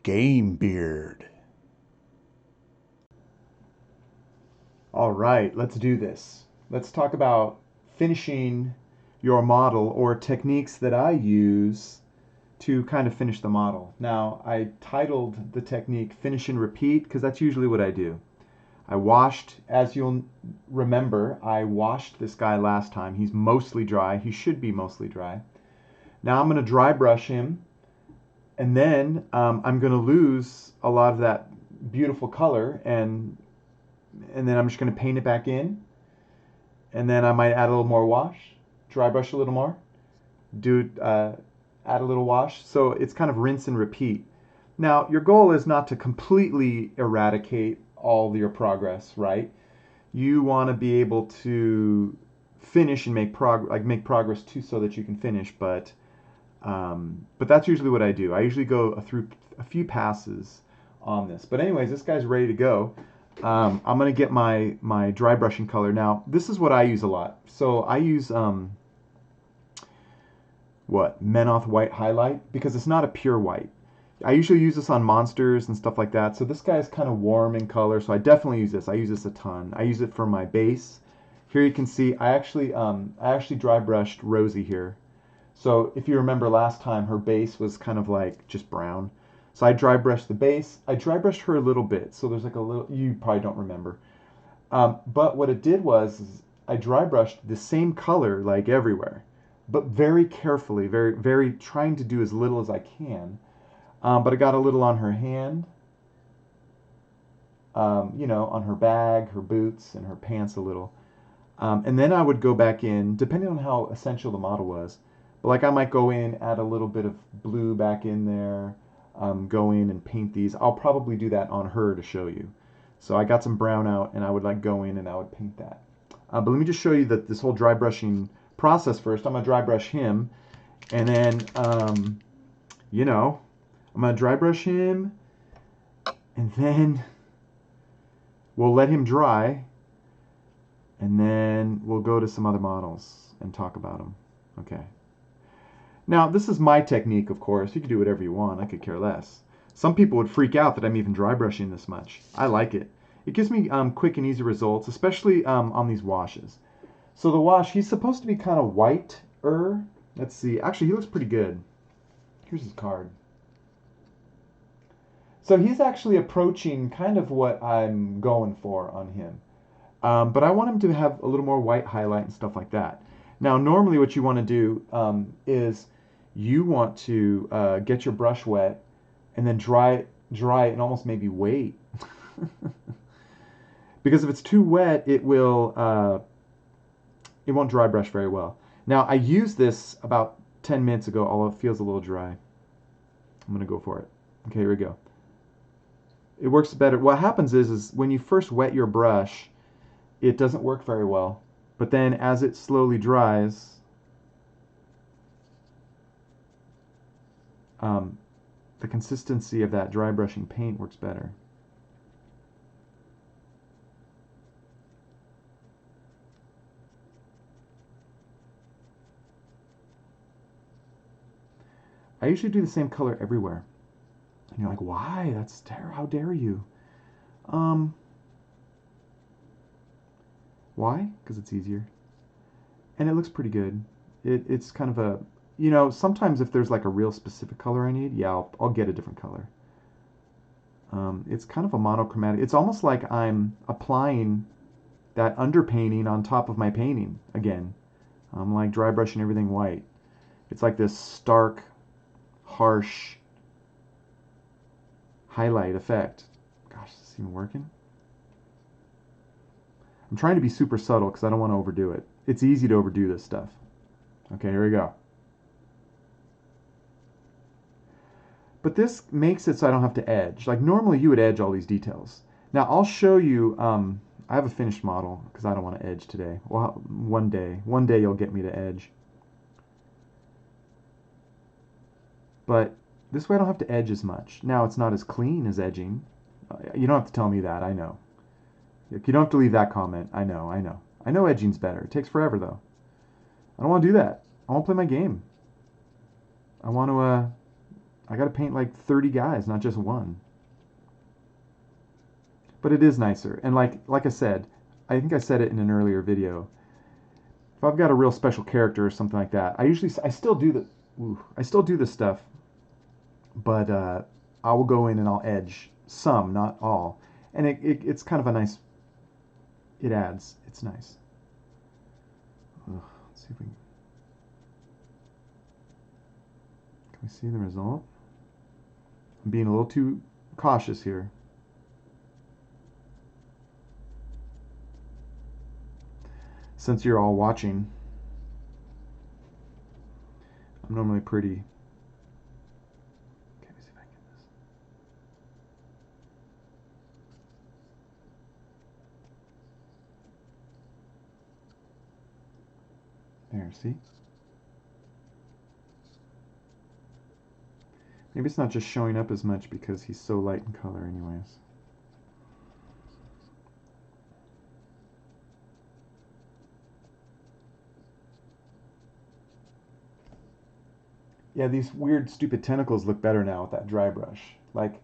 Game Beard. All right, let's do this. Let's talk about finishing your model or techniques that I use to kind of finish the model. Now, I titled the technique Finish and Repeat because that's usually what I do. I washed, as you'll remember, I washed this guy last time. He's mostly dry. He should be mostly dry. Now I'm going to dry brush him, and then I'm going to lose a lot of that beautiful color, and then I'm just going to paint it back in, and then I might add a little more wash, dry brush a little more, add a little wash. So it's kind of rinse and repeat. Now your goal is not to completely eradicate all your progress, right? You want to be able to finish and make progress too, so that you can finish. But that's usually what I do. I usually go through a few passes on this. But anyways, this guy's ready to go. I'm gonna get my dry brushing color. Now this is what I use a lot. So I use Menoth white highlight, because it's not a pure white. I usually use this on monsters and stuff like that. So this guy is kind of warm in color, so I definitely use this. I use this a ton. I use it for my base. Here you can see I actually dry brushed Rosie here. So if you remember last time, her base was kind of like just brown. So I dry brushed the base. I dry brushed her a little bit. So there's like a little, you probably don't remember. But what it did was is I dry brushed the same color like everywhere, but very carefully, very, very trying to do as little as I can. But I got a little on her hand, on her bag, her boots, and her pants a little. And then I would go back in, depending on how essential the model was. But like I might go in, add a little bit of blue back in there, go in and paint these. I'll probably do that on her to show you. So I got some brown out, and I would like go in and I would paint that. But let me just show you this whole dry brushing process first. I'm gonna dry brush him, and then I'm gonna dry brush him, and then we'll let him dry, and then we'll go to some other models and talk about them. Okay. Now, this is my technique, of course. You can do whatever you want. I could care less. Some people would freak out that I'm even dry brushing this much. I like it. It gives me quick and easy results, especially on these washes. So the wash, he's supposed to be kind of white-er. Let's see. Actually, he looks pretty good. Here's his card. So he's actually approaching kind of what I'm going for on him. But I want him to have a little more white highlight and stuff like that. Now, normally what you want to do is you want to get your brush wet and then dry it and almost maybe wait. Because if it's too wet, it won't dry brush very well. Now, I used this about 10 minutes ago, although it feels a little dry. I'm going to go for it. Okay, here we go. It works better. What happens is when you first wet your brush, it doesn't work very well. But then as it slowly dries, the consistency of that dry brushing paint works better. I usually do the same color everywhere. And you're like, why? That's terrible. How dare you? Why? Because it's easier. And it looks pretty good. It's kind of a, sometimes if there's like a real specific color I need, yeah, I'll get a different color. It's kind of a monochromatic. It's almost like I'm applying that underpainting on top of my painting again. I'm like dry brushing everything white. It's like this stark, harsh highlight effect. Gosh, is this even working? I'm trying to be super subtle because I don't want to overdo it. It's easy to overdo this stuff. Okay, here we go. But this makes it so I don't have to edge. Like normally you would edge all these details. Now I'll show you, I have a finished model because I don't want to edge today. Well, one day you'll get me to edge. But this way I don't have to edge as much. Now it's not as clean as edging. You don't have to tell me that, I know. You don't have to leave that comment. I know. I know edging's better. It takes forever though. I don't want to do that. I want to play my game. I want I got to paint like 30 guys, not just one. But it is nicer. And like I said, I think I said it in an earlier video. If I've got a real special character or something like that, I still do this stuff, but I will go in and I'll edge some, not all, and it's kind of a nice. It adds. It's nice. Ugh, let's see if we can we see the result. I'm being a little too cautious here. Since you're all watching, I'm normally pretty. Okay, let me see if I can get this. There, see? Maybe it's not just showing up as much because he's so light in color anyways. Yeah, these weird, stupid tentacles look better now with that dry brush. Like,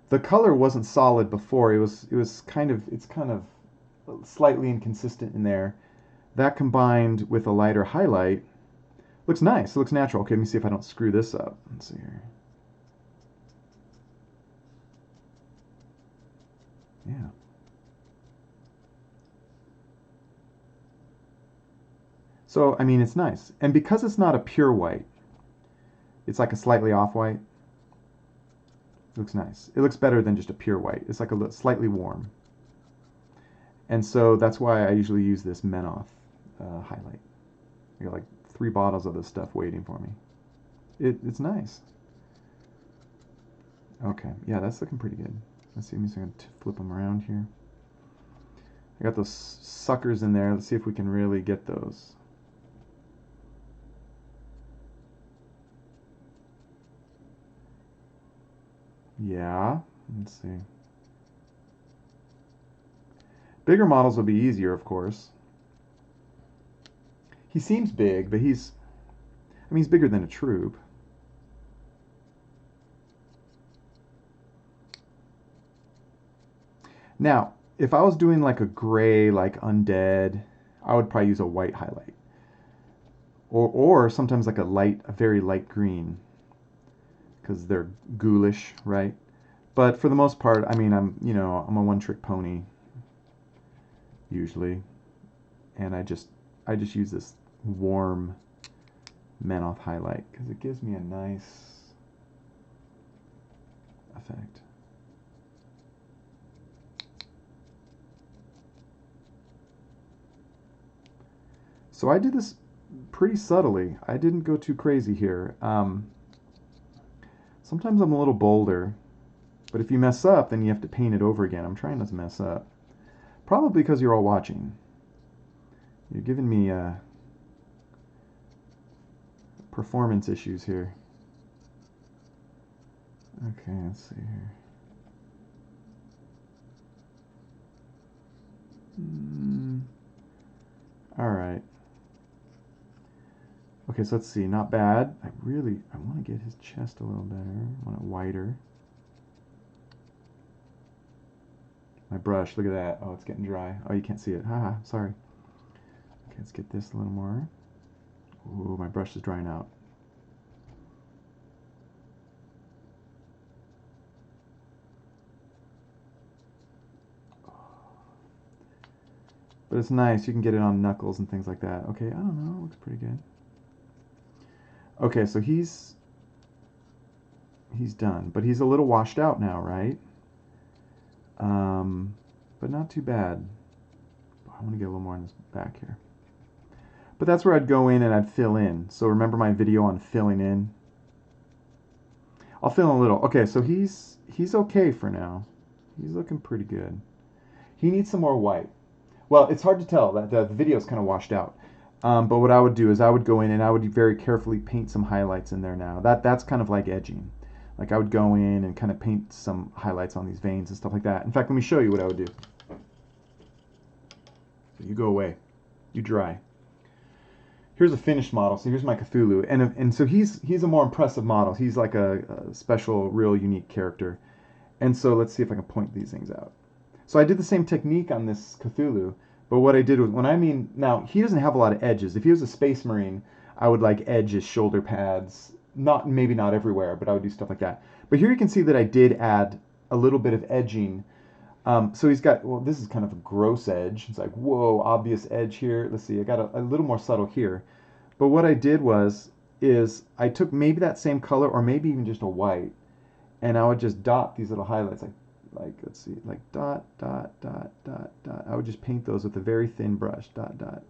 the color wasn't solid before. It's kind of slightly inconsistent in there. That combined with a lighter highlight looks nice. It looks natural. Okay, let me see if I don't screw this up. Let's see here. Yeah. So, I mean, it's nice. And because it's not a pure white, it's like a slightly off-white. It looks nice. It looks better than just a pure white. It's like a slightly warm. And so that's why I usually use this Menoth highlight. I got like 3 bottles of this stuff waiting for me. It's nice. Okay, yeah, that's looking pretty good. Let's see, I'm just going to flip them around here. I got those suckers in there. Let's see if we can really get those. Yeah, let's see. Bigger models will be easier, of course. He seems big, but he's bigger than a troop. Now, if I was doing like a gray, like undead, I would probably use a white highlight. Or sometimes like a very light green, because they're ghoulish, right? But for the most part, I mean, I'm a one-trick pony usually, and I just use this warm Menoth highlight because it gives me a nice effect. So I did this pretty subtly. I didn't go too crazy here. Sometimes I'm a little bolder, but if you mess up, then you have to paint it over again. I'm trying not to mess up. Probably because you're all watching. You're giving me performance issues here. Okay, let's see here. All right. Okay, so let's see. Not bad. I want to get his chest a little better. I want it wider. My brush, look at that. Oh, it's getting dry. Oh, you can't see it. Haha, sorry. Okay, let's get this a little more. Ooh, my brush is drying out. But it's nice. You can get it on knuckles and things like that. Okay, I don't know. It looks pretty good. Okay, so he's done. But he's a little washed out now, right? But not too bad. I want to get a little more on this back here. But that's where I'd go in and I'd fill in. So remember my video on filling in? I'll fill in a little. Okay, so he's okay for now. He's looking pretty good. He needs some more white. Well, it's hard to tell. The video's kind of washed out. But what I would do is I would go in and I would very carefully paint some highlights in there now. That's kind of like edging. Like I would go in and kind of paint some highlights on these veins and stuff like that. In fact, let me show you what I would do. So you go away. You dry. here's a finished model. So here's my Cthulhu, and so he's a more impressive model. He's like a special, real unique character. And so let's see if I can point these things out. So I did the same technique on this Cthulhu, but what I did was when I mean now he doesn't have a lot of edges. If he was a space marine, I would like edge his shoulder pads. Not maybe not everywhere, but I would do stuff like that. But here you can see that I did add a little bit of edging. So he's got, well, this is kind of a gross edge. It's like, whoa, obvious edge here. Let's see, I got a little more subtle here. But what I did is I took maybe that same color or maybe even just a white, and I would just dot these little highlights like let's see, like dot, dot, dot, dot, dot. I would just paint those with a very thin brush. Dot, dot,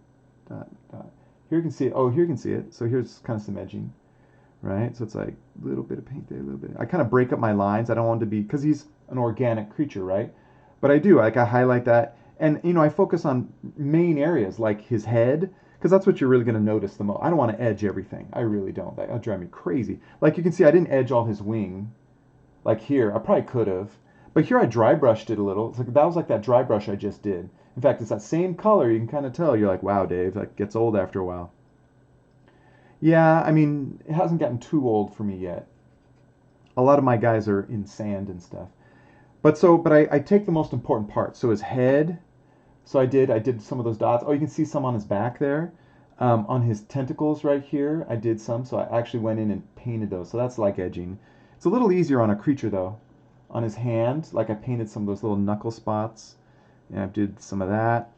dot, dot. Here you can see it. Oh, here you can see it. So here's kind of some edging, right? So it's like a little bit of paint there, a little bit. I kind of break up my lines. I don't want to be, because he's an organic creature, right? But I do, like I highlight that. And, you know, I focus on main areas like his head, because that's what you're really going to notice the most. I don't want to edge everything. I really don't. That'll drive me crazy. Like you can see, I didn't edge all his wing. Like here, I probably could have. But here I dry brushed it a little. It's like, that was like that dry brush I just did. In fact, it's that same color. You can kind of tell. You're like, wow, Dave, that gets old after a while. Yeah, I mean, it hasn't gotten too old for me yet. A lot of my guys are in sand and stuff. But I take the most important part. So his head. So I did some of those dots. Oh, you can see some on his back there. On his tentacles right here, I did some. So I actually went in and painted those. So that's like edging. It's a little easier on a creature though. On his hand, like I painted some of those little knuckle spots. And I did some of that.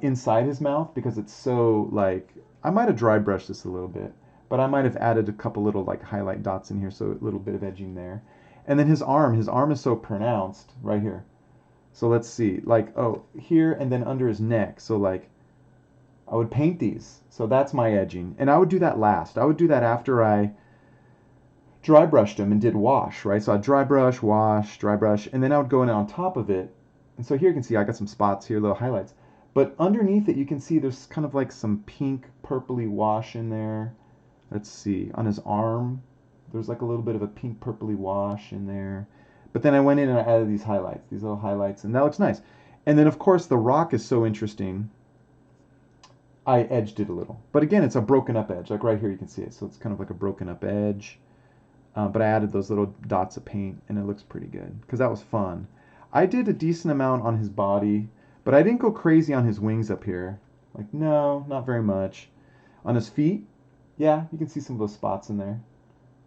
Inside his mouth, because it's so like, I might have dry brushed this a little bit, but I might have added a couple little like highlight dots in here, so a little bit of edging there. And then his arm is so pronounced right here. So let's see, like, oh, here and then under his neck. So like, I would paint these. So that's my edging. And I would do that last. I would do that after I dry brushed him and did wash, right? So I'd dry brush, wash, dry brush, and then I would go in on top of it. And so here you can see I got some spots here, little highlights. But underneath it, you can see there's kind of like some pink purpley wash in there. Let's see, on his arm, there's like a little bit of a pink purpley wash in there. But then I went in and I added these highlights, these little highlights, and that looks nice. And then of course the rock is so interesting. I edged it a little. But again, it's a broken up edge. Like right here you can see it. So it's kind of like a broken up edge. But I added those little dots of paint and it looks pretty good because that was fun. I did a decent amount on his body, but I didn't go crazy on his wings up here. Like, no, not very much. On his feet, yeah, you can see some of those spots in there.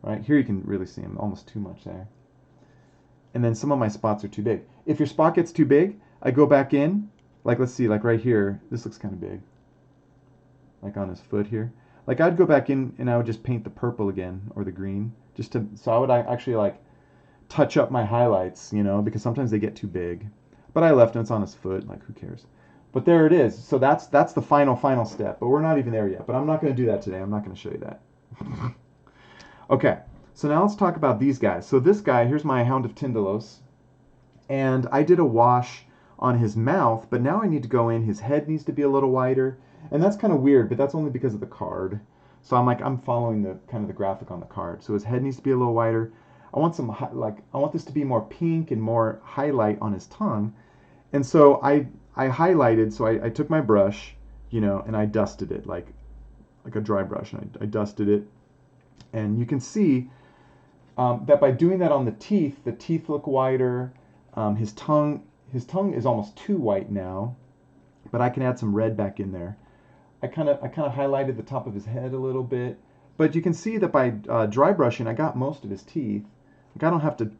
Right here you can really see him, almost too much there. And then some of my spots are too big. If your spot gets too big, I go back in. Like, let's see, like right here, this looks kind of big. Like on his foot here. Like I'd go back in and I would just paint the purple again or the green. So I would actually like touch up my highlights, you know, because sometimes they get too big. But I left him, it's on his foot, like who cares? But there it is. So that's the final step. But we're not even there yet. But I'm not going to do that today. I'm not going to show you that. Okay, so now let's talk about these guys. So this guy, here's my Hound of Tyndalos. And I did a wash on his mouth, but now I need to go in. His head needs to be a little wider. And that's kind of weird, but that's only because of the card. So I'm following the kind of the graphic on the card. So his head needs to be a little wider. I want I want this to be more pink and more highlight on his tongue. And so I highlighted, so I took my brush, you know, and I dusted it like a dry brush, and I dusted it. And you can see that by doing that on the teeth look whiter. His tongue is almost too white now, but I can add some red back in there. I kind of highlighted the top of his head a little bit, but you can see that by dry brushing, I got most of his teeth. Like I don't have to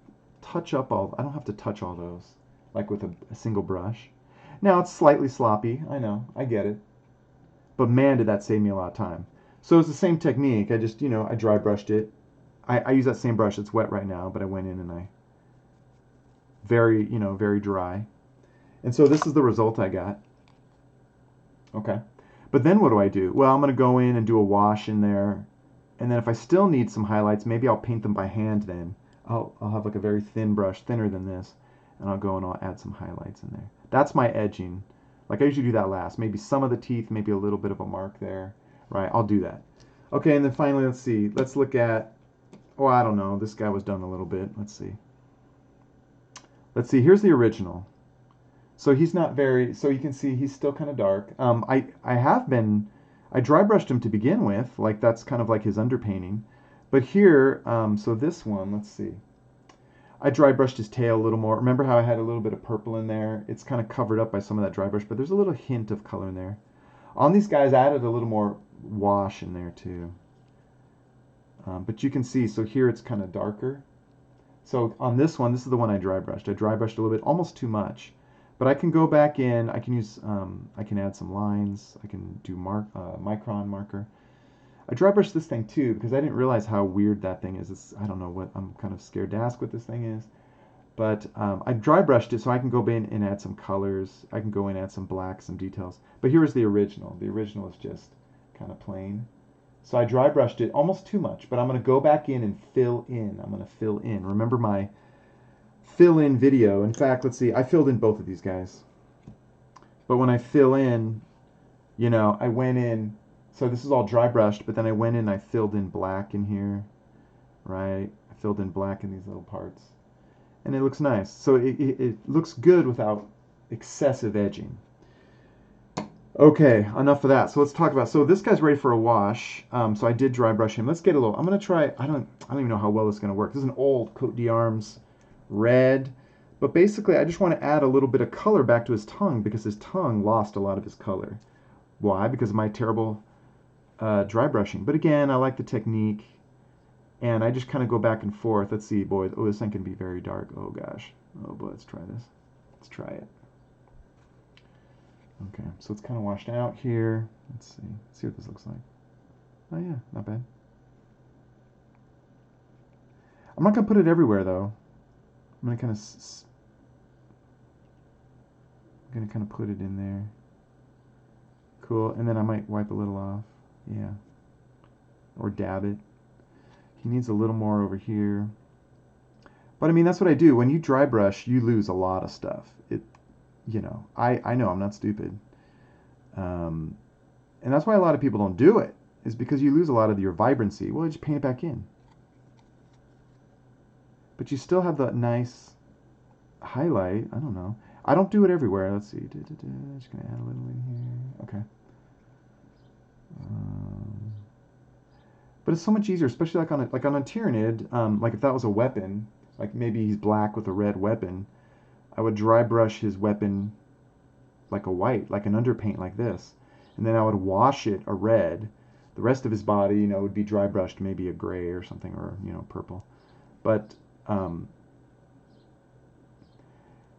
touch all those like with a single brush. Now it's slightly sloppy, I know, I get it, but man, did that save me a lot of time. So it's the same technique. I just, you know, I dry brushed it. I use that same brush. It's wet right now, but I went in and I very dry. And so this is the result I got. Okay. But then what do I do? Well, I'm going to go in and do a wash in there. And then if I still need some highlights, maybe I'll paint them by hand then. I'll have like a very thin brush, thinner than this, and I'll go and I'll add some highlights in there. That's my edging. Like I usually do that last. Maybe some of the teeth, maybe a little bit of a mark there. Right, I'll do that. Okay, and then finally, let's see. Let's look at, oh, I don't know. This guy was done a little bit. Let's see. Let's see, here's the original. So he's not very, so you can see he's still kind of dark. I dry brushed him to begin with, like that's kind of like his underpainting. But here, so this one, let's see. I dry brushed his tail a little more. Remember how I had a little bit of purple in there? It's kind of covered up by some of that dry brush, but there's a little hint of color in there. On these guys, I added a little more wash in there too. But you can see, so here it's kind of darker. So on this one, this is the one I dry brushed. I dry brushed a little bit, almost too much. But I can go back in, I can use, I can add some lines, I can do micron marker. I dry brushed this thing too because I didn't realize how weird that thing is. I don't know what, I'm kind of scared to ask what this thing is. But I dry brushed it so I can go in and add some colors. I can go in and add some black, some details. But here is the original. The original is just kind of plain. So I dry brushed it almost too much, but I'm going to go back in and fill in. I'm going to fill in. Remember my fill in video. In fact, let's see. I filled in both of these guys. But when I fill in, you know, I went in. So this is all dry brushed, but then I went in, I filled in black in here, right? I filled in black in these little parts. And it looks nice. So it looks good without excessive edging. Okay, enough of that. So let's talk about, so this guy's ready for a wash. So I did dry brush him. Let's get a little, I'm going to try, I don't even know how well this is going to work. This is an old Cote d'Armes red. But basically, I just want to add a little bit of color back to his tongue because his tongue lost a lot of his color. Why? Because of my terrible dry brushing. But again, I like the technique. And I just kind of go back and forth. Let's see, boy. Oh, this thing can be very dark. Oh, gosh. Oh, boy, let's try this. Let's try it. Okay, so it's kind of washed out here. Let's see. Let's see what this looks like. Oh, yeah, not bad. I'm not going to put it everywhere, though. I'm going to kind of put it in there. Cool, and then I might wipe a little off. Yeah. Or dab it. He needs a little more over here. But I mean, that's what I do. When you dry brush, you lose a lot of stuff. You know, I know I'm not stupid. And that's why a lot of people don't do it, is because you lose a lot of your vibrancy. Well, you just paint it back in. But you still have that nice highlight. I don't know. I don't do it everywhere. Let's see. Just going to add a little in here. Okay. But it's so much easier, especially like on a Tyrannid. Like if that was a weapon, like maybe he's black with a red weapon, I would dry brush his weapon like a white, like an underpaint like this, and then I would wash it a red. The rest of his body, you know, would be dry brushed maybe a gray or something, or you know, purple. But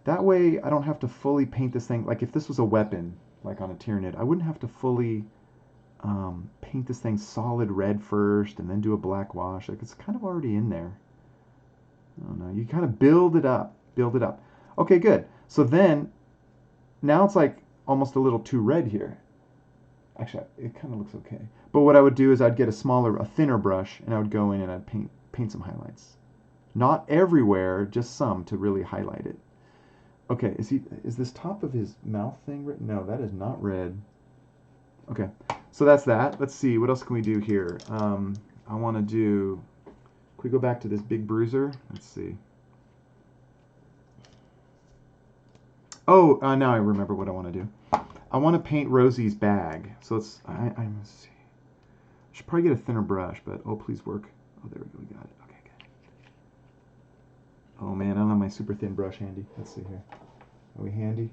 that way I don't have to fully paint this thing. Like if this was a weapon, like on a Tyrannid, I wouldn't have to fully paint this thing solid red first and then do a black wash. Like it's kind of already in there. I don't know. You kind of build it up. Build it up. Okay, good. So then, now it's like almost a little too red here. Actually, it kind of looks okay. But what I would do is I'd get a thinner brush, and I would go in and I'd paint some highlights. Not everywhere, just some to really highlight it. Okay, is this top of his mouth thing red? No, that is not red. Okay, so that's that. Let's see, what else can we do here? I want to do, can we go back to this big bruiser? Let's see. Oh, now I remember what I want to do. I want to paint Rosie's bag. So let's see. I should probably get a thinner brush, but oh, please work. Oh, there we go. We got it. Okay, good. Oh, man, I don't have my super thin brush handy. Let's see here. Are we handy?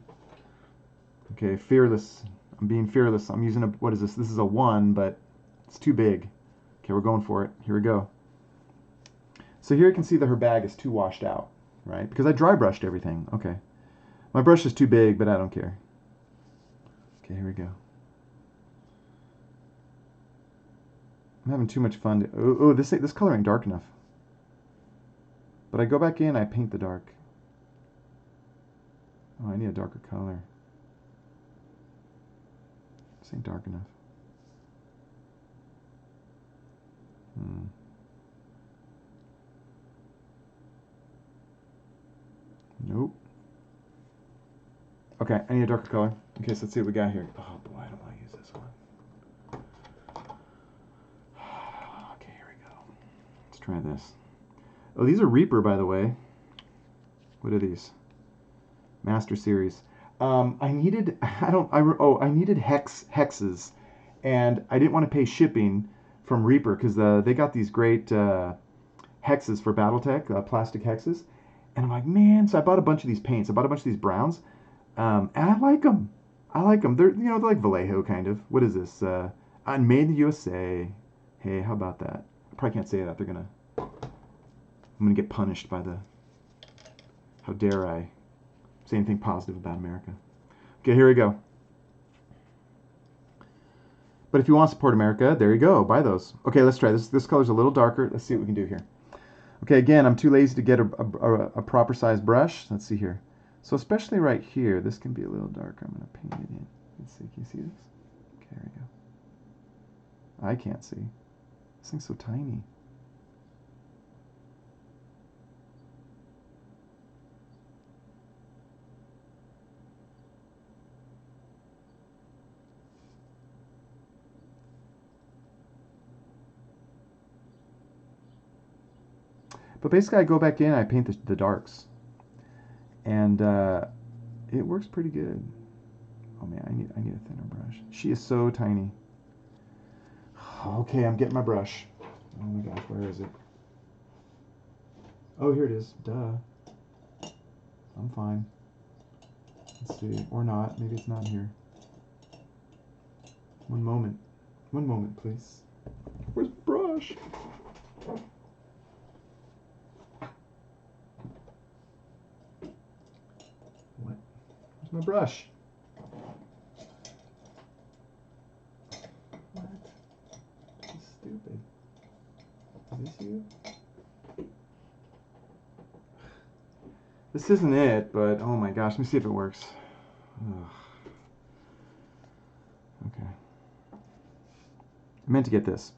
Okay, fearless. I'm being fearless. I'm using what is this? This is a 1, but it's too big. Okay, we're going for it. Here we go. So here you can see that her bag is too washed out, right? Because I dry brushed everything. Okay. My brush is too big, but I don't care. Okay, here we go. I'm having too much fun. This color ain't dark enough. But I go back in, I paint the dark. Oh, I need a darker color. This ain't dark enough. Nope. Okay, I need a darker color. Okay, so let's see what we got here. Oh boy, I don't want to use this one. Okay, here we go. Let's try this. Oh, these are Reaper, by the way. What are these? Master Series. I needed hexes, and I didn't want to pay shipping from Reaper because they got these great hexes for BattleTech, plastic hexes. And I'm like, man, so I bought a bunch of these paints. I bought a bunch of these browns, and I like them. I like them. They're like Vallejo kind of. What is this? Made in the USA. Hey, how about that? I probably can't say that. I'm gonna get punished by the. How dare I say anything positive about America? Okay, here we go. But if you want to support America, there you go. Buy those. Okay, let's try this. This color's a little darker. Let's see what we can do here. Okay, again, I'm too lazy to get a proper size brush. Let's see here. So especially right here, this can be a little darker. I'm going to paint it in. Let's see. Can you see this? Okay, there we go. I can't see. This thing's so tiny. But basically, I go back in, I paint the darks, and it works pretty good. Oh man, I need a thinner brush. She is so tiny. Okay, I'm getting my brush. Oh my gosh, where is it? Oh, here it is. Duh. I'm fine. Let's see, or not. Maybe it's not here. One moment. One moment, please. Where's the brush? What? Where's my brush? What? This is stupid. Is this you? This isn't it, but oh my gosh, let me see if it works. Ugh. Okay. I meant to get this.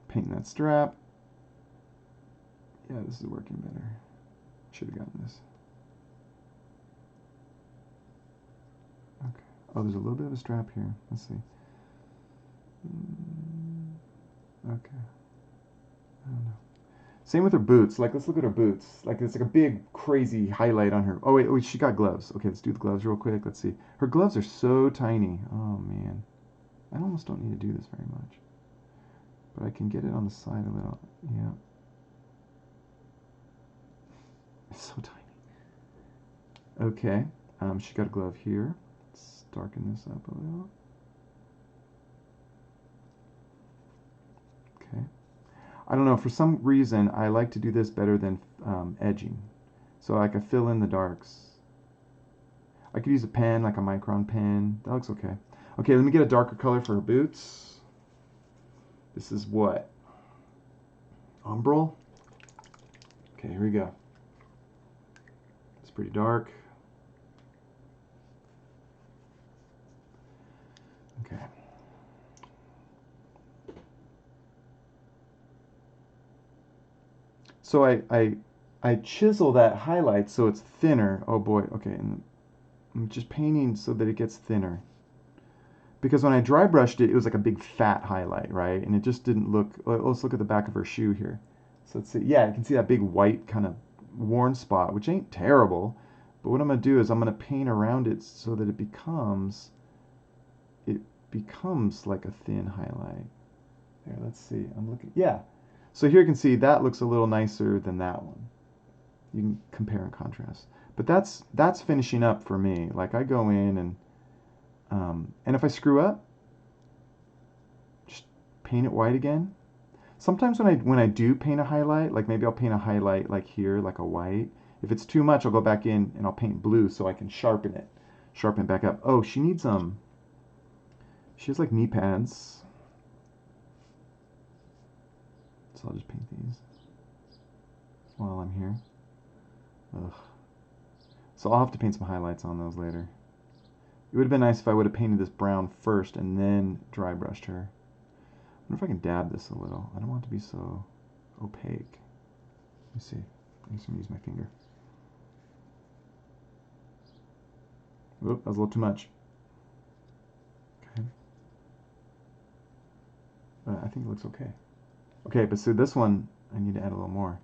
Painting that strap. Yeah, this is working better. Should have gotten this. Okay. Oh, there's a little bit of a strap here. Let's see. Okay. I don't know. Same with her boots. Like, let's look at her boots. Like, it's like a big, crazy highlight on her. Oh, wait, she got gloves. Okay, let's do the gloves real quick. Let's see. Her gloves are so tiny. Oh, man. I almost don't need to do this very much. But I can get it on the side a little. Yeah. It's so tiny. Okay. She got a glove here. Let's darken this up a little. Okay. I don't know, for some reason I like to do this better than edging. So I can fill in the darks. I could use a pen, like a micron pen. That looks okay. Okay, let me get a darker color for her boots. This is what? Umbral? Okay, here we go. It's pretty dark. Okay. So I chisel that highlight so it's thinner. Oh boy, okay, and I'm just painting so that it gets thinner. Because when I dry brushed it, it was like a big fat highlight, right? And it just didn't look, let's look at the back of her shoe here. So let's see, yeah, you can see that big white kind of worn spot, which ain't terrible. But what I'm gonna do is I'm gonna paint around it so that it becomes like a thin highlight. There, let's see, I'm looking, yeah. So here you can see that looks a little nicer than that one. You can compare and contrast. But that's finishing up for me. Like I go in and if I screw up, just paint it white again. Sometimes when I do paint a highlight, like maybe I'll paint a highlight like here, like a white. If it's too much, I'll go back in and I'll paint blue so I can sharpen it back up. Oh, she needs she has like knee pads. So I'll just paint these while I'm here. Ugh. So I'll have to paint some highlights on those later. It would have been nice if I would have painted this brown first and then dry brushed her. I wonder if I can dab this a little. I don't want it to be so opaque. Let me see. I'm just going to use my finger. Oop, that was a little too much. Okay. But I think it looks okay. Okay, but so this one, I need to add a little more.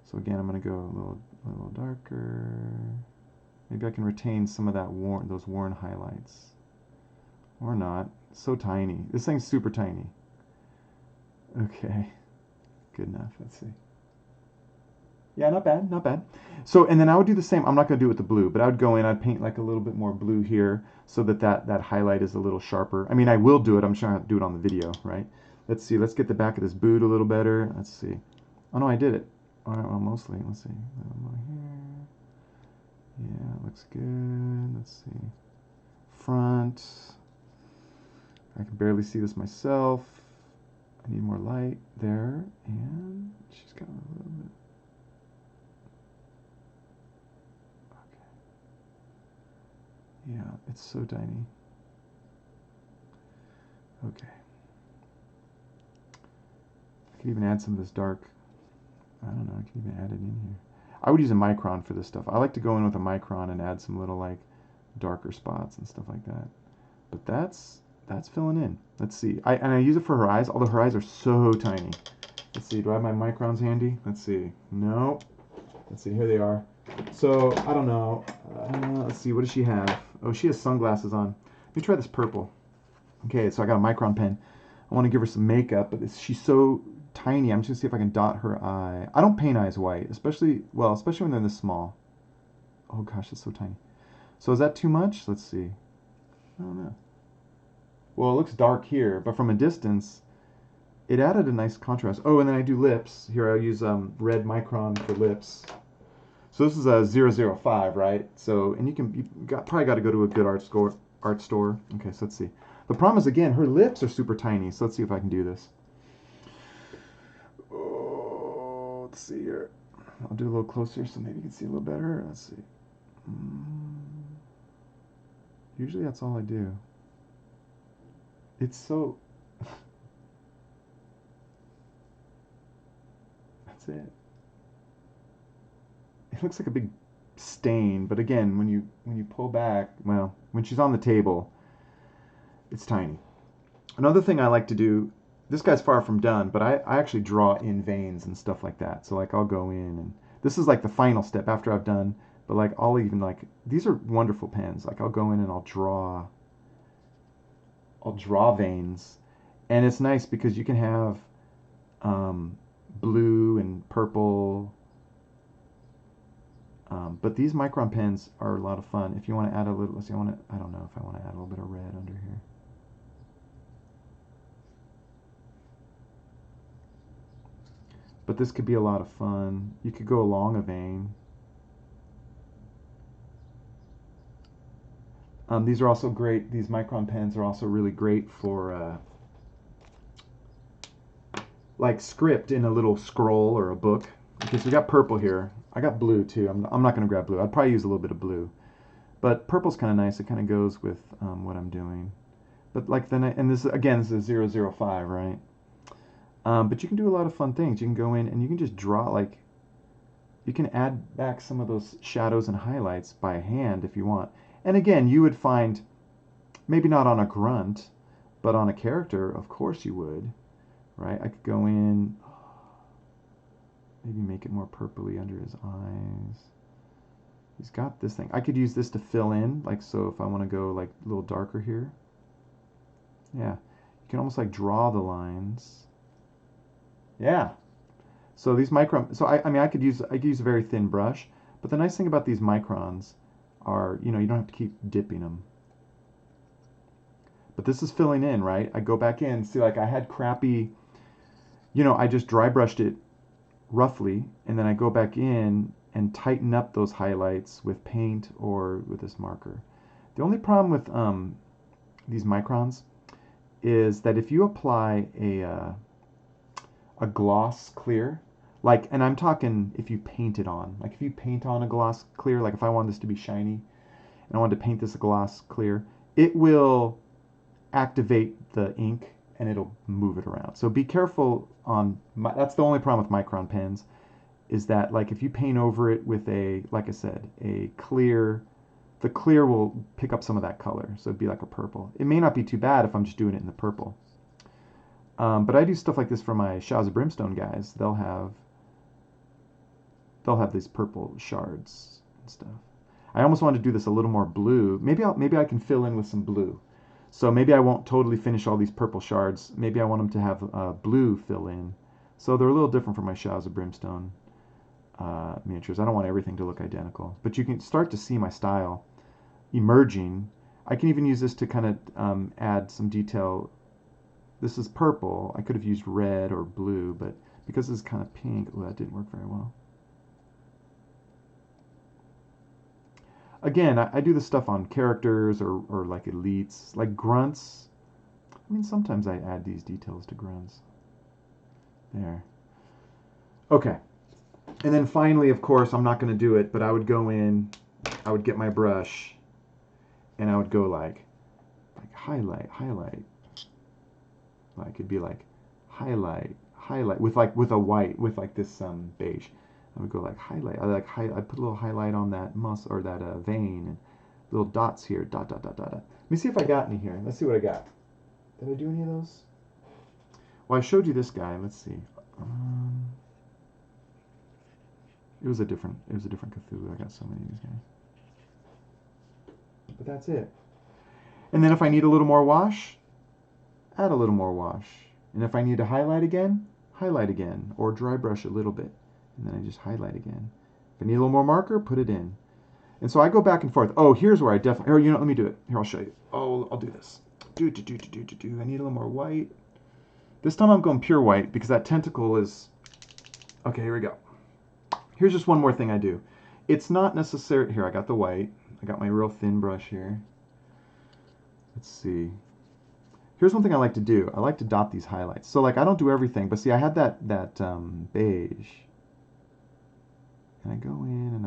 So again, I'm going to go a little darker. Maybe I can retain some of that those worn highlights. Or not. So tiny. This thing's super tiny. Okay. Good enough. Let's see. Yeah, not bad, not bad. So, and then I would do the same. I'm not going to do it with the blue, but I would go in, I'd paint like a little bit more blue here so that highlight is a little sharper. I mean, I will do it. I'm sure I have to do it on the video, right? Let's see. Let's get the back of this boot a little better. Let's see. Oh, no, I did it. All right, well, mostly. Let's see. Here. Yeah, looks good. Let's see. Front. I can barely see this myself. I need more light there. And she's got a little bit. Yeah, it's so tiny. Okay. I could even add some of this dark. I don't know, I can even add it in here. I would use a micron for this stuff. I like to go in with a micron and add some little like darker spots and stuff like that. But that's filling in. Let's see. I use it for her eyes, although her eyes are so tiny. Let's see, do I have my microns handy? Let's see. No. Let's see, here they are. So, I don't know. Let's see, what does she have? Oh, she has sunglasses on. Let me try this purple. Okay, so I got a micron pen. I want to give her some makeup, but she's so tiny. I'm just going to see if I can dot her eye. I don't paint eyes white, especially when they're this small. Oh gosh, it's so tiny. So is that too much? Let's see. I don't know. Well, it looks dark here, but from a distance, it added a nice contrast. Oh, and then I do lips. Here I'll use red micron for lips. So this is a 005, right? So, and probably got to go to a good art store. Okay, so let's see. The problem is, again, her lips are super tiny. So let's see if I can do this. Oh, let's see here. I'll do a little closer so maybe you can see a little better. Let's see. Usually that's all I do. It's so... That's it. It looks like a big stain, but again, when you pull back, well, when she's on the table, it's tiny. Another thing I like to do, this guy's far from done, but I actually draw in veins and stuff like that. So like I'll go in and this is like the final step after I've done, but like I'll even like, these are wonderful pens. Like I'll go in and I'll draw veins, and it's nice because you can have blue and purple. But these micron pens are a lot of fun. If you want to add a little, let's see, I don't know if I want to add a little bit of red under here. But this could be a lot of fun. You could go along a vein. These are also great. These micron pens are also really great for like script in a little scroll or a book. Okay, so we got purple here. I got blue too. I'm not going to grab blue. I'd probably use a little bit of blue. But purple's kind of nice. It kind of goes with what I'm doing. But like then, and this again, this is 005, right? But you can do a lot of fun things. You can go in and you can just draw, like, you can add back some of those shadows and highlights by hand if you want. And again, you would find, maybe not on a grunt, but on a character, of course you would, right? I could go in, maybe make it more purpley under his eyes. He's got this thing. I could use this to fill in, like, so if I want to go like a little darker here. Yeah, you can almost like draw the lines. Yeah. So these micron, so I mean I could use a very thin brush, but the nice thing about these microns are, you know, you don't have to keep dipping them. But this is filling in, right? I go back in, see, like I had crappy, you know, I just dry brushed it roughly, and then I go back in and tighten up those highlights with paint or with this marker. The only problem with these microns is that if you apply a gloss clear, like, and I'm talking if you paint it on, like if you paint on a gloss clear, like if I want this to be shiny and I wanted to paint this a gloss clear, it will activate the ink and it'll move it around. So be careful on, that's the only problem with micron pens, is that like if you paint over it with a, like I said, a clear, the clear will pick up some of that color. So it'd be like a purple. It may not be too bad if I'm just doing it in the purple. But I do stuff like this for my Shadows of Brimstone guys. They'll have these purple shards and stuff. I almost want to do this a little more blue. Maybe I can fill in with some blue. So maybe I won't totally finish all these purple shards. Maybe I want them to have blue fill in. So they're a little different from my Showers of Brimstone miniatures. I don't want everything to look identical. But you can start to see my style emerging. I can even use this to kind of add some detail. This is purple. I could have used red or blue, but because this is kind of pink, that didn't work very well. Again, I do this stuff on characters or like elites, like grunts. I mean, sometimes I add these details to grunts. There. Okay. And then finally, of course, I'm not going to do it, but I would go in, I would get my brush, and I would go like highlight. Like it'd be like highlight with a white, with like this beige. I would go like highlight. I put a little highlight on that muscle or that vein, and little dots here. Dot. Let me see if I got any here. Let's see what I got. Did I do any of those? Well, I showed you this guy. Let's see. It was a different Cthulhu. I got so many of these guys. But that's it. And then if I need a little more wash, add a little more wash. And if I need to highlight again, or dry brush a little bit. And then I just highlight again. If I need a little more marker, put it in. And so I go back and forth. Oh, here's where I definitely, or let me do it. Here, I'll show you. Oh, I'll do this. I need a little more white. This time I'm going pure white because that tentacle is, okay, here we go. Here's just one more thing I do. It's not necessary, here, I got the white. I got my real thin brush here. Let's see. Here's one thing I like to do. I like to dot these highlights. So like I don't do everything, but see I had that beige. And I go in and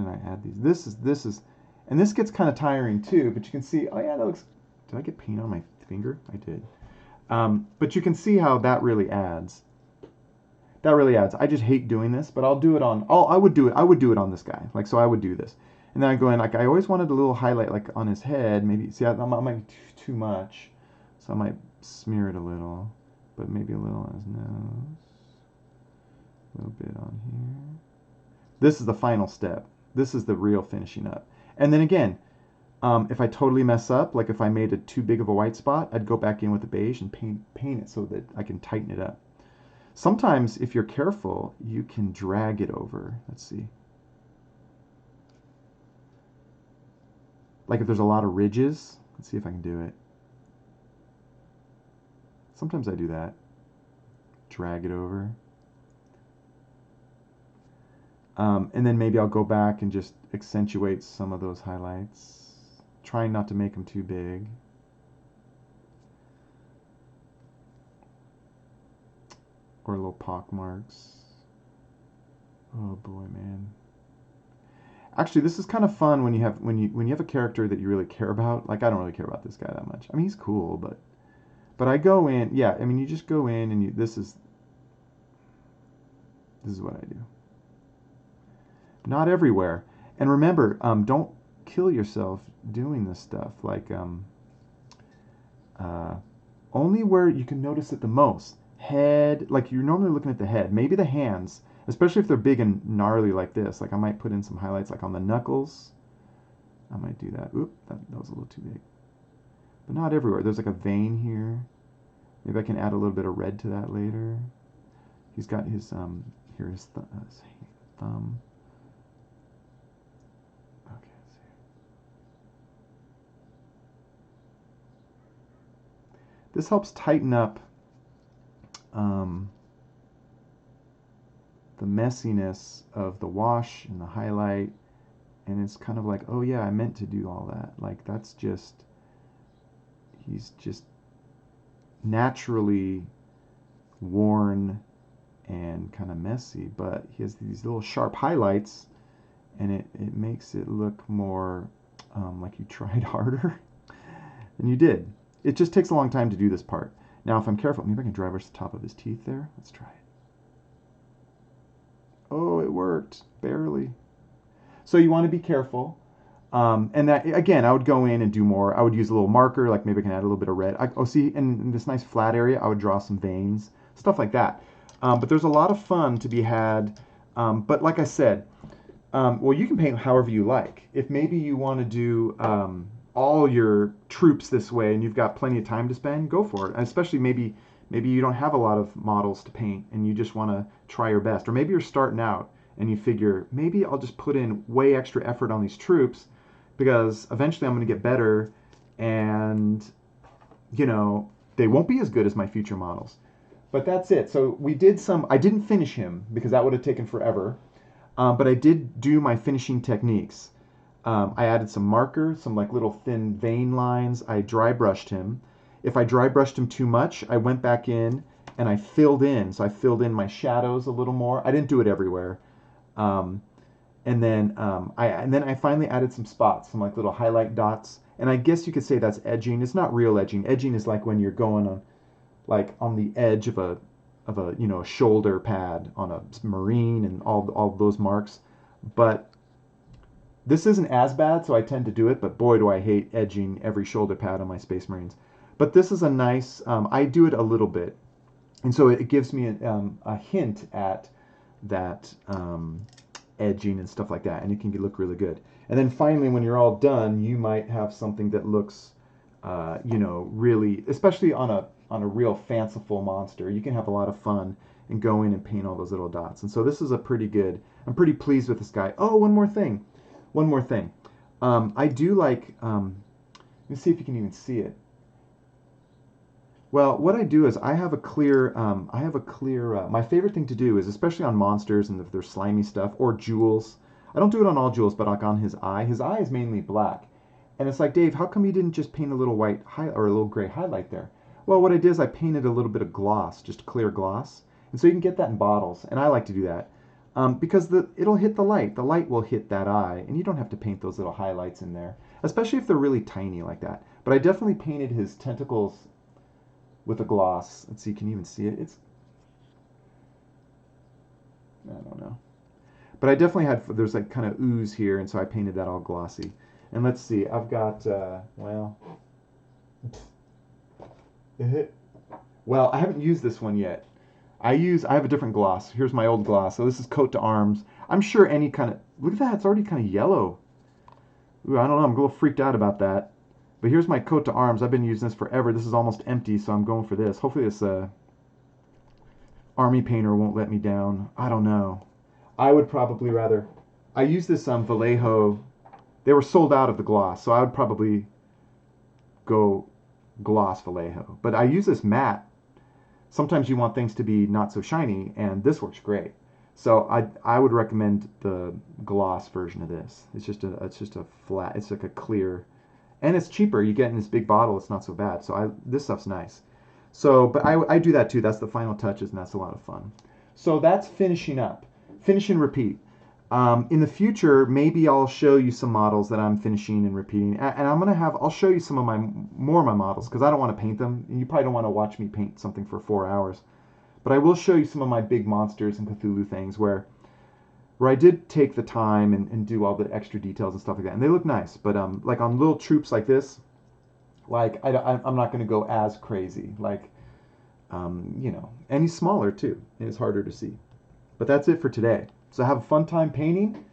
I add these. This is, and this gets kind of tiring too, but you can see, oh yeah, that looks, did I get paint on my finger? I did. But you can see how that really adds. I just hate doing this, but I'll do it on, I would do it on this guy. Like, so I would do this. And then I go in, like, I always wanted a little highlight, like, on his head. Maybe, see, I might be too much. So I might smear it a little. But maybe a little on his nose. A little bit on here. This is the final step. This is the real finishing up. And then again, if I totally mess up, like if I made it too big of a white spot, I'd go back in with the beige and paint it so that I can tighten it up. Sometimes, if you're careful, you can drag it over. Let's see. Like if there's a lot of ridges, let's see if I can do it. Sometimes I do that. Drag it over. And then maybe I'll go back and just accentuate some of those highlights. Trying not to make them too big. Or little pock marks. Oh boy, man. Actually, this is kind of fun when you have a character that you really care about. Like I don't really care about this guy that much. I mean, he's cool, but I go in. Yeah, I mean, you just go in and this is what I do. Not everywhere. And remember, don't kill yourself doing this stuff. Like only where you can notice it the most. Head, like you're normally looking at the head. Maybe the hands. Especially if they're big and gnarly like this. Like I might put in some highlights like on the knuckles. I might do that. Oop, that was a little too big. But not everywhere. There's like a vein here. Maybe I can add a little bit of red to that later. He's got his, here his thumb. Okay, let's see. This helps tighten up the messiness of the wash and the highlight, and it's kind of like, oh yeah, I meant to do all that. Like that's just, he's just naturally worn and kind of messy, but he has these little sharp highlights, and it makes it look more like you tried harder than you did. It just takes a long time to do this part. Now if I'm careful, maybe I can dry brush the top of his teeth there. Let's try it. Oh, it worked. Barely. So you want to be careful. And that, again, I would go in and do more. I would use a little marker, like maybe I can add a little bit of red. See, in this nice flat area, I would draw some veins, stuff like that. But there's a lot of fun to be had But like I said, well, you can paint however you like. If maybe you want to do all your troops this way and you've got plenty of time to spend, go for it. Especially maybe you don't have a lot of models to paint and you just want to try your best. Or maybe you're starting out and you figure, maybe I'll just put in way extra effort on these troops because eventually I'm going to get better and, you know, they won't be as good as my future models. But that's it. So we did some, I didn't finish him because that would have taken forever. But I did do my finishing techniques. I added some marker, some like little thin vein lines. I dry brushed him. If I dry brushed him too much, I went back in and I filled in. So I filled in my shadows a little more. I didn't do it everywhere. Um, and then I finally added some spots, some like little highlight dots. And I guess you could say that's edging. It's not real edging. Edging is like when you're going on like on the edge of a you know a shoulder pad on a marine and all those marks. But this isn't as bad, so I tend to do it. But boy, do I hate edging every shoulder pad on my Space Marines. But this is a nice. I do it a little bit, and so it gives me a hint at that edging and stuff like that, and it can look really good. And then finally, when you're all done, you might have something that looks, you know, really, especially on a real fanciful monster, you can have a lot of fun and go in and paint all those little dots. And so this is a pretty good. I'm pretty pleased with this guy. Oh, one more thing. One more thing. I do like. Let me see if you can even see it. Well, what I do is I have a clear. My favorite thing to do is, especially on monsters and if they're slimy stuff or jewels. I don't do it on all jewels, but like on his eye. His eye is mainly black, and it's like, Dave, how come you didn't just paint a little white or a little gray highlight there? Well, what I did is I painted a little bit of gloss, just clear gloss, and so you can get that in bottles, and I like to do that. Because it'll hit the light. The light will hit that eye, and you don't have to paint those little highlights in there, especially if they're really tiny like that. But I definitely painted his tentacles with a gloss. Let's see, can you even see it? I don't know. But I definitely there's like kind of ooze here, and so I painted that all glossy. And let's see, I've got, well, well, I haven't used this one yet. I have a different gloss. Here's my old gloss. So this is coat to arms. I'm sure any kind of, look at that, it's already kind of yellow. Ooh, I don't know, I'm a little freaked out about that. But here's my coat to arms. I've been using this forever. This is almost empty, so I'm going for this. Hopefully this army painter won't let me down. I don't know. I would probably rather, I use this Vallejo. They were sold out of the gloss, so I would probably go gloss Vallejo. But I use this matte. Sometimes you want things to be not so shiny, and this works great. So I would recommend the gloss version of this. It's just a flat. It's like a clear, and it's cheaper. You get in this big bottle. It's not so bad. So this stuff's nice. So, but I do that too. That's the final touches, and that's a lot of fun. So that's finishing up. Finish and repeat. In the future, maybe I'll show you some models that I'm finishing and repeating, and I'll show you some of more of my models because I don't want to paint them, and you probably don't want to watch me paint something for 4 hours. But I will show you some of my big monsters and Cthulhu things where I did take the time and do all the extra details and stuff like that, and they look nice. But like on little troops like this, like I'm not going to go as crazy, like you know, and he's smaller too, and it's harder to see. But that's it for today. So have a fun time painting,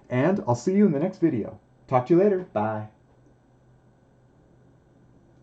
and I'll see you in the next video. Talk to you later. Bye.